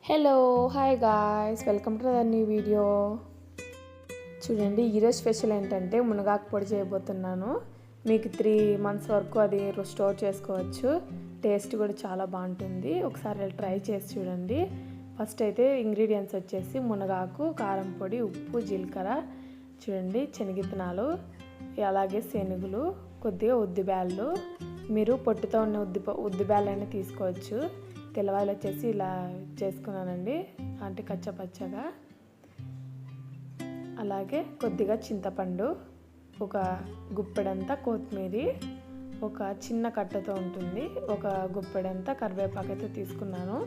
Hello hi guys welcome to the new video. చూడండి, ఈరోజు special ఏంటంటే మునగాకు పొడి చేయబోతున్నాను. మీకు 3 months వరకు అది స్టోర్ చేసుకోవచ్చు. టేస్ట్ కూడా చాలా బాగుంటుంది. ఒకసారి ట్రై చేసి చూడండి. ఫస్ట్ అయితే ఇంగ్రీడియంట్స్ వచ్చేసి మునగాకు, కారం పొడి, ఉప్పు, జీలకర్ర, చూడండి శనగిత్తనాలు, అలాగే శనుగులు, కొద్దిగా ఉద్దిబ్యాళ్ళు. మీరు పొట్టుతో ఉన్న ఉద్దిబ్యాళ్ళని తీసుకోవచ్చు. తెల్లవాయలు వచ్చేసి ఇలా చేసుకున్నానండి, అంటే కచ్చపచ్చగా. అలాగే కొద్దిగా చింతపండు, ఒక గుప్పెడంతా కొత్తిమీర, ఒక చిన్న కట్టతో ఉంటుంది, ఒక గుప్పెడంతా కరివేపాకు అయితే తీసుకున్నాను.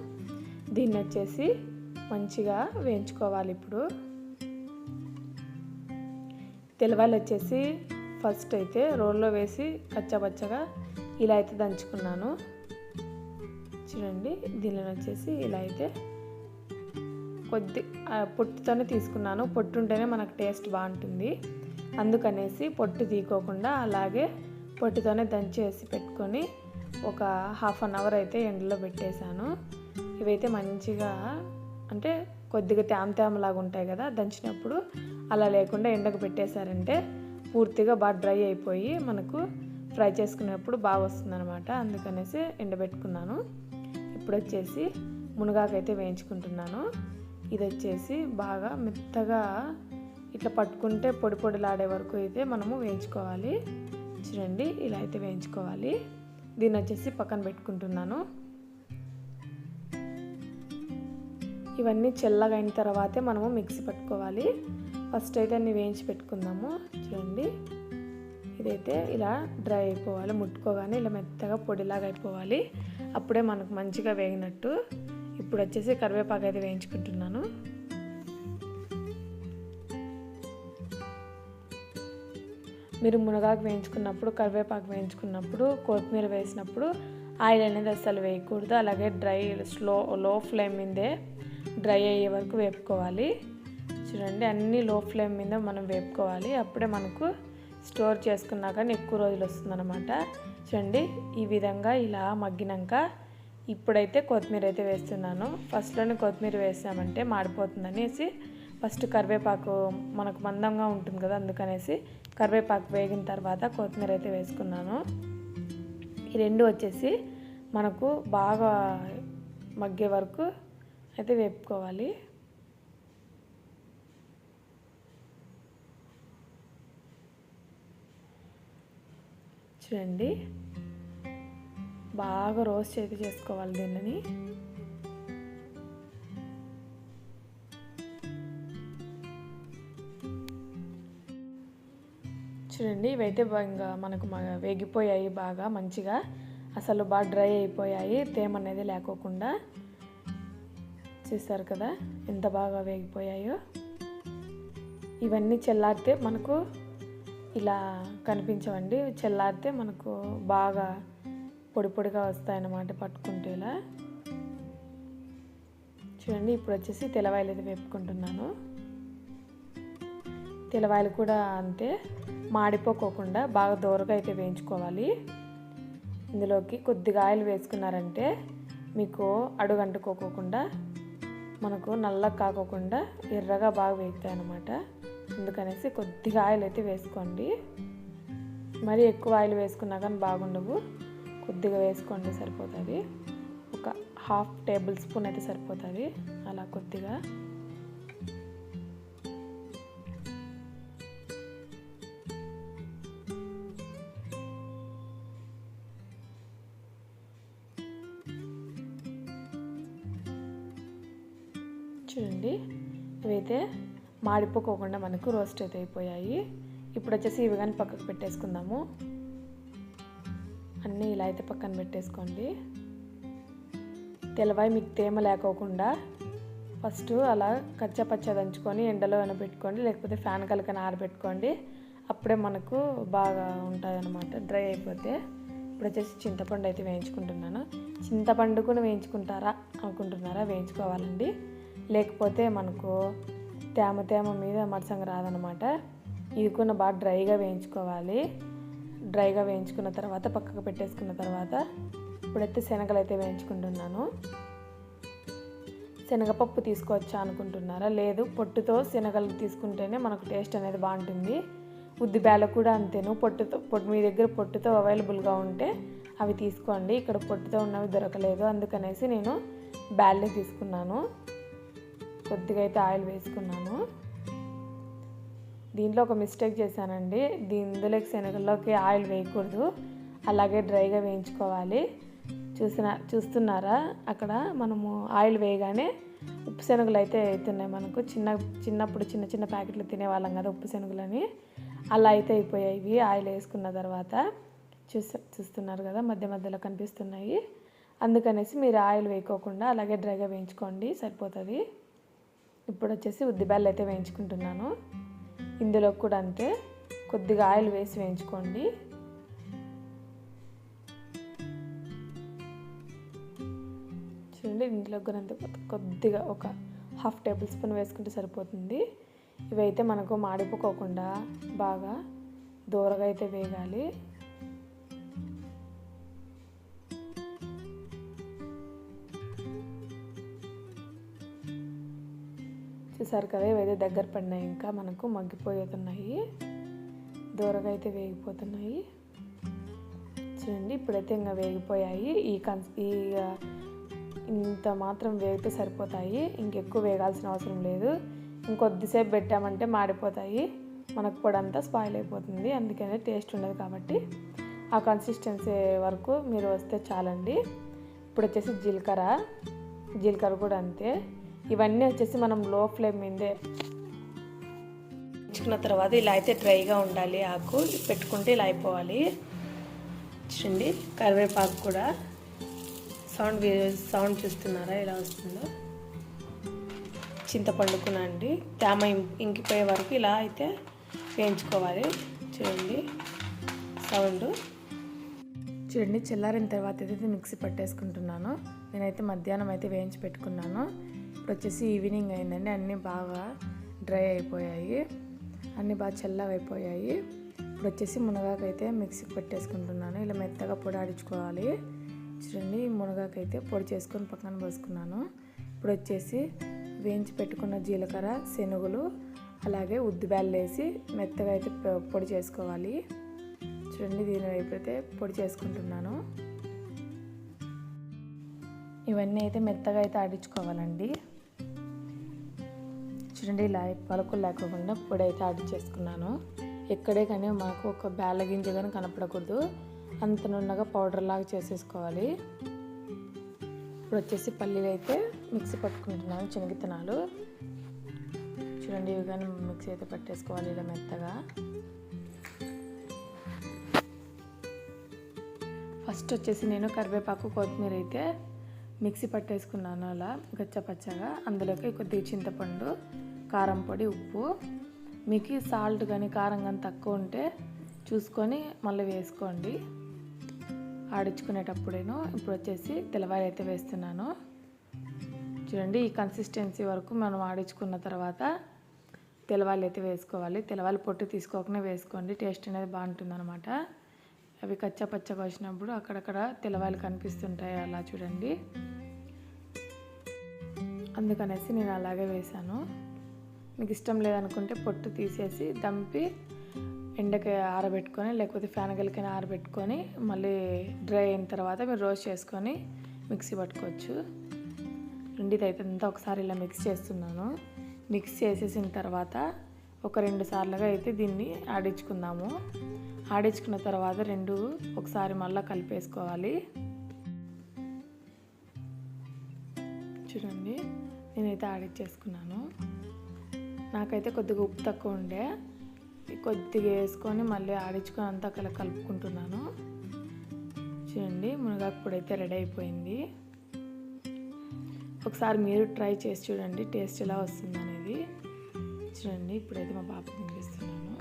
దీన్ని వచ్చేసి మంచిగా వేయించుకోవాలి. ఇప్పుడు తెల్లవాయలు వచ్చేసి ఫస్ట్ అయితే రోల్లో వేసి కచ్చపచ్చగా ఇలా అయితే దంచుకున్నాను. చూడండి, దీనిలో వచ్చేసి ఇలా అయితే పొట్టుతోనే తీసుకున్నాను. పొట్టు ఉంటేనే మనకు టేస్ట్ బాగుంటుంది. అందుకనేసి పొట్టు తీసుకోకుండా అలాగే పొట్టుతోనే దంచేసి పెట్టుకొని ఒక 1/2 hour అయితే ఎండలో పెట్టేశాను. ఇవైతే మంచిగా, అంటే కొద్దిగా తేమలాగా ఉంటాయి కదా దంచినప్పుడు, అలా లేకుండా ఎండకు పెట్టేశారంటే పూర్తిగా బాగా డ్రై అయిపోయి మనకు ఫ్రై చేసుకునేటప్పుడు బాగా వస్తుందన్నమాట. అందుకనేసి ఎండబెట్టుకున్నాను. ఇప్పుడు వచ్చేసి మునగాకు అయితే వేయించుకుంటున్నాను. ఇది వచ్చేసి బాగా మెత్తగా ఇట్లా పట్టుకుంటే పొడి పొడిలాడే వరకు అయితే మనము వేయించుకోవాలి. చూడండి, ఇలా అయితే వేయించుకోవాలి. దీన్ని వచ్చేసి పక్కన పెట్టుకుంటున్నాను. ఇవన్నీ చల్లగా అయిన తర్వాతే మనము మిక్సీ పట్టుకోవాలి. ఫస్ట్ అయితే అన్ని వేయించి పెట్టుకుందాము. చూడండి, ఇదైతే ఇలా డ్రై అయిపోవాలి. ముట్టుకోగానే ఇలా మెత్తగా పొడిలాగా అయిపోవాలి. అప్పుడే మనకు మంచిగా వేగినట్టు. ఇప్పుడు వచ్చేసి కరివేపాకు అయితే వేయించుకుంటున్నాను. మీరు మునగాకు వేయించుకున్నప్పుడు, కరివేపాకు వేయించుకున్నప్పుడు, కొత్తిమీర వేసినప్పుడు ఆయిల్ అనేది అస్సలు వేయకూడదు. అలాగే లో ఫ్లేమ్ మీదే డ్రై అయ్యే వరకు వేపుకోవాలి. చూడండి, అన్నీ లో ఫ్లేమ్ మీద మనం వేపుకోవాలి. అప్పుడే మనకు స్టోర్ చేసుకున్నా కానీ ఎక్కువ రోజులు వస్తుందన్నమాట. చూడండి, ఈ విధంగా ఇలా మగ్గినాక ఇప్పుడైతే కొత్తిమీర అయితే వేస్తున్నాను. ఫస్ట్లోనే కొత్తిమీర వేసామంటే మాడిపోతుందనేసి ఫస్ట్ కరివేపాకు మనకు మందంగా ఉంటుంది కదా, అందుకనేసి కరివేపాకు వేగిన తర్వాత కొత్తిమీర అయితే వేసుకున్నాను. ఈ రెండు వచ్చేసి మనకు బాగా మగ్గే వరకు అయితే వేపుకోవాలి. చూడండి, బాగా రోస్ట్ అయితే చేసుకోవాలి దీనిని. చూడండి, ఇవైతే ఇంకా మనకు వేగిపోయాయి బాగా మంచిగా. అసలు బాగా డ్రై అయిపోయాయి, తేమ అనేది లేకోకుండా. చూసారు కదా ఎంత బాగా వేగిపోయాయో. ఇవన్నీ చల్లారితే మనకు ఇలా కనిపించవండి. చల్లారితే మనకు బాగా పొడి పొడిగా వస్తాయన్నమాట పట్టుకుంటే ఇలా. చూడండి, ఇప్పుడు వచ్చేసి తెల్లవాయలు అయితే వేపుకుంటున్నాను. తెల్లవాయలు కూడా అంతే, మాడిపోకోకుండా బాగా దోరగా అయితే వేయించుకోవాలి. ఇందులోకి కొద్దిగా ఆయిల్ వేసుకున్నారంటే మీకు అడుగంటుకోకుండా మనకు నల్లగా కాకోకుండా ఎర్రగా బాగా వేగుతాయి అన్నమాట. అందుకనేసి కొద్దిగా ఆయిల్ అయితే వేసుకోండి. మరీ ఎక్కువ ఆయిల్ వేసుకున్నా కానీ బాగుండవు. కొద్దిగా వేసుకోండి, సరిపోతుంది. ఒక 1/2 tablespoon అయితే సరిపోతుంది. అలా కొద్దిగా. చూడండి, ఇవైతే మాడిపోకోకుండా మనకు రోస్ట్ అయితే అయిపోయాయి. ఇప్పుడు వచ్చేసి ఇవి కానీ పక్కకు పెట్టేసుకుందాము. అన్నీ ఇలా అయితే పక్కన పెట్టేసుకోండి. తెల్లవాయి మీకు తేమ లేకోకుండా ఫస్ట్ అలా కచ్చపచ్చ దంచుకొని ఎండలో పెట్టుకోండి, లేకపోతే ఫ్యాన్ కలికని ఆరబెట్టుకోండి. అప్పుడే మనకు బాగా ఉంటుంది అన్నమాట, డ్రై అయిపోతే. ఇప్పుడు వచ్చేసి చింతపండు అయితే వేయించుకుంటున్నాను. చింతపండు కూడా వేయించుకుంటారా అనుకుంటున్నారా? వేయించుకోవాలండి, లేకపోతే మనకు తేమ మీద మరసంగా రాదనమాట. ఇది కూడా బాగా డ్రైగా వేయించుకోవాలి. డ్రైగా వేయించుకున్న తర్వాత పక్కకు పెట్టేసుకున్న తర్వాత ఇప్పుడైతే శనగలు అయితే వేయించుకుంటున్నాను. శనగపప్పు తీసుకోవచ్చా అనుకుంటున్నారా? లేదు, పొట్టుతో శనగలు తీసుకుంటేనే మనకు టేస్ట్ అనేది బాగుంటుంది. ఉద్దిబ్యాలు కూడా అంతేను, మీ దగ్గర పొట్టుతో అవైలబుల్గా ఉంటే అవి తీసుకోండి. ఇక్కడ పొట్టుతో ఉన్నవి దొరకలేదు, అందుకనేసి నేను బ్యాల్ని తీసుకున్నాను. కొద్దిగా అయితే ఆయిల్ వేసుకున్నాను. దీంట్లో ఒక మిస్టేక్ చేశానండి, ఇందులోకి శనగల్లోకి ఆయిల్ వేయకూడదు, అలాగే డ్రైగా వేయించుకోవాలి. చూస్తున్నారా, అక్కడ మనము ఆయిల్ వేయగానే ఉప్పు శనగలు అయితే అవుతున్నాయి. మనకు చిన్నప్పుడు చిన్న ప్యాకెట్లు తినేవాళ్ళం కదా ఉప్పు శనగలని, అలా అయితే అయిపోయాయి ఇవి ఆయిల్ వేసుకున్న తర్వాత. చూస్తున్నారు కదా, మధ్య మధ్యలో కనిపిస్తున్నాయి. అందుకనేసి మీరు ఆయిల్ వేయకోకుండా అలాగే డ్రైగా వేయించుకోండి, సరిపోతుంది. ఇప్పుడు వచ్చేసి ఉద్దిబ్యాలు అయితే వేయించుకుంటున్నాను. ఇందులో కూడా అంతే, కొద్దిగా ఆయిల్ వేసి వేయించుకోండి. చూడండి, ఇంట్లో కూడా అంతే, కొద్దిగా ఒక 1/2 టేబుల్ స్పూన్ వేసుకుంటే సరిపోతుంది. ఇవైతే మనకు మాడిపోకోకుండా బాగా దూరగా అయితే వేగాలి. చూసారు కదా, ఇవైతే దగ్గర పడినాయి, ఇంకా మనకు మగ్గిపోతున్నాయి, దూరగా అయితే వేగిపోతున్నాయి. చూడండి, ఇప్పుడైతే ఇంకా వేగిపోయాయి. ఇంత మాత్రం వేగితే సరిపోతాయి, ఇంకెక్కువ వేగాల్సిన అవసరం లేదు. ఇంకొద్దిసేపు పెట్టామంటే మాడిపోతాయి, మనకు పొడి అంతా స్పాయిల్ అయిపోతుంది, అందుకనే టేస్ట్ ఉండదు. కాబట్టి ఆ కన్సిస్టెన్సీ వరకు మీరు వస్తే చాలండి. ఇప్పుడు వచ్చేసి జీలకర్ర కూడా అంతే. ఇవన్నీ వచ్చేసి మనం లో ఫ్లేమ్ మీదే ఉంచుకున్న తర్వాత ఇలా అయితే డ్రైగా ఉండాలి, ఆకు పెట్టుకుంటే ఇలా అయిపోవాలి. చూడండి, కరివేపాకు కూడా సౌండ్ చూస్తున్నారా ఎలా వస్తుందో. చింతపండు కూడా అండి, తేమ ఇంకిపోయే వరకు ఇలా అయితే వేయించుకోవాలి. చూడండి సౌండ్. చూడండి, చల్లారిన తర్వాత అయితే మిక్సీ పట్టేసుకుంటున్నాను. నేనైతే మధ్యాహ్నం అయితే వేయించి పెట్టుకున్నాను. ఇప్పుడు వచ్చేసి ఈవినింగ్ అయిందండి, అన్నీ బాగా డ్రై అయిపోయాయి, అన్నీ బాగా చల్లవైపోయాయి. ఇప్పుడు వచ్చేసి మునగాకైతే మిక్సీకి పెట్టేసుకుంటున్నాను. ఇలా మెత్తగా పొడి ఆడించుకోవాలి. చూడండి, మునగాకైతే పొడి చేసుకొని పక్కన పోసుకున్నాను. ఇప్పుడు వచ్చేసి వేయించి పెట్టుకున్న జీలకర్ర, శనగలు, అలాగే ఉద్దిబ్యాలు వేసి మెత్తగా అయితే పొడి చేసుకోవాలి. చూడండి, దీని వైపు అయితే పొడి చేసుకుంటున్నాను. ఇవన్నీ అయితే మెత్తగా అయితే ఆడించుకోవాలండి. చూడండి, ఇలా పలుకులు లేకుండా పొడి అయితే ఆడించేసుకున్నాను. ఎక్కడే కానీ మాకు ఒక బేళ్ళ గింజ కానీ కనపడకూడదు, అంత నున్నగా పౌడర్ లాగా చేసేసుకోవాలి. ఇప్పుడు వచ్చేసి పల్లీలు అయితే మిక్సీ పట్టుకుంటున్నాను, శనగిత్తనాలు. చూడండి, ఇవి కానీ మిక్సీ అయితే పట్టేసుకోవాలి ఇలా మెత్తగా. ఫస్ట్ వచ్చేసి నేను కరివేపాకు, కొత్తిమీర అయితే మిక్సీ పట్టేసుకున్నాను అలా గచ్చపచ్చగా. అందులోకి కొద్దిగా చింతపండు, కారం పొడి, ఉప్పు. మీకు సాల్ట్ కానీ కారం కానీ తక్కువ ఉంటే చూసుకొని మళ్ళీ వేసుకోండి ఆడించుకునేటప్పుడేను. ఇప్పుడు వచ్చేసి తెల్లవాయలు అయితే వేస్తున్నాను. చూడండి, ఈ కన్సిస్టెన్సీ వరకు మనం ఆడించుకున్న తర్వాత తెల్లవాయలు అయితే వేసుకోవాలి. తెల్లవాయలు పొట్టు తీసుకోకనే వేసుకోండి, టేస్ట్ అనేది బాగుంటుంది అనమాట. అవి కచ్చపచ్చగా వచ్చినప్పుడు అక్కడక్కడ తెల్లవాయలు కనిపిస్తుంటాయి, అలా చూడండి. అందుకనేసి నేను అలాగే వేసాను. మీకు ఇష్టం లేదనుకుంటే పొట్టు తీసేసి దంపి ఎండకి ఆరబెట్టుకొని, లేకపోతే ఫ్యాన్ గలికైనా ఆరబెట్టుకొని మళ్ళీ డ్రై అయిన తర్వాత మీరు రోస్ట్ చేసుకొని మిక్సీ పట్టుకోవచ్చు. రెండిది అయితే అంతా ఒకసారి ఇలా మిక్స్ చేస్తున్నాను. మిక్స్ చేసేసిన తర్వాత ఒక 2 సార్లుగా అయితే దీన్ని ఆడించుకుందాము. ఆడించుకున్న తర్వాత రెండు ఒకసారి మళ్ళీ కలిపేసుకోవాలి. చూడండి, నేనైతే ఆడించేసుకున్నాను. నాకైతే కొద్దిగా ఉప్పు తక్కువ ఉండే, కొద్దిగా వేసుకొని మళ్ళీ ఆడించుకొని అంతా కలుపుకుంటున్నాను. చూడండి, మునగాకు పొడి అయితే రెడీ అయిపోయింది. ఒకసారి మీరు ట్రై చేసి చూడండి టేస్ట్ ఎలా వస్తుంది అనేది. చూడండి, ఇప్పుడైతే మా పాప తినిపిస్తున్నాను.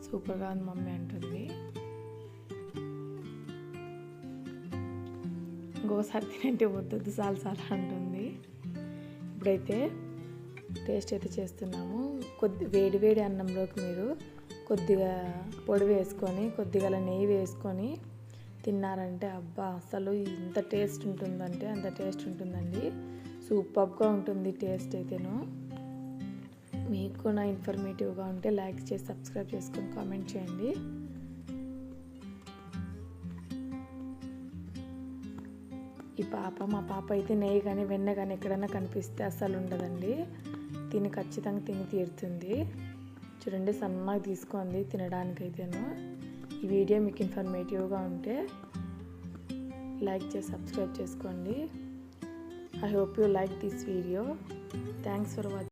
సూపర్గా ఉంది మమ్మీ అంటుంది. ఇంకొకసారి తినంటే వద్దు చాలా అంటుంది. ఇప్పుడైతే టేస్ట్ అయితే చేస్తున్నాము. వేడి అన్నంలోకి మీరు కొద్దిగా పొడి వేసుకొని, కొద్దిగా నెయ్యి వేసుకొని తిన్నారంటే అబ్బా అసలు ఇంత టేస్ట్ ఉంటుందంటే అంత టేస్ట్ ఉంటుందండి. సూపర్గా ఉంటుంది టేస్ట్ అయితేను. మీకు నా ఇన్ఫర్మేటివ్గా ఉంటే లైక్ చేసి సబ్స్క్రైబ్ చేసుకొని కామెంట్ చేయండి. మా పాప అయితే నెయ్యి కానీ వెన్న కానీ ఎక్కడైనా కనిపిస్తే అస్సలు ఉండదండి. ఖచ్చితంగా తిని తీరుతుంది. చూడండి సన్నగా తీసుకుంది తినడానికైతేను. ఈ వీడియో మీకు ఇన్ఫర్మేటివ్గా ఉంటే లైక్ చేసి సబ్స్క్రైబ్ చేసుకోండి. I hope you like this video. Thanks for watching.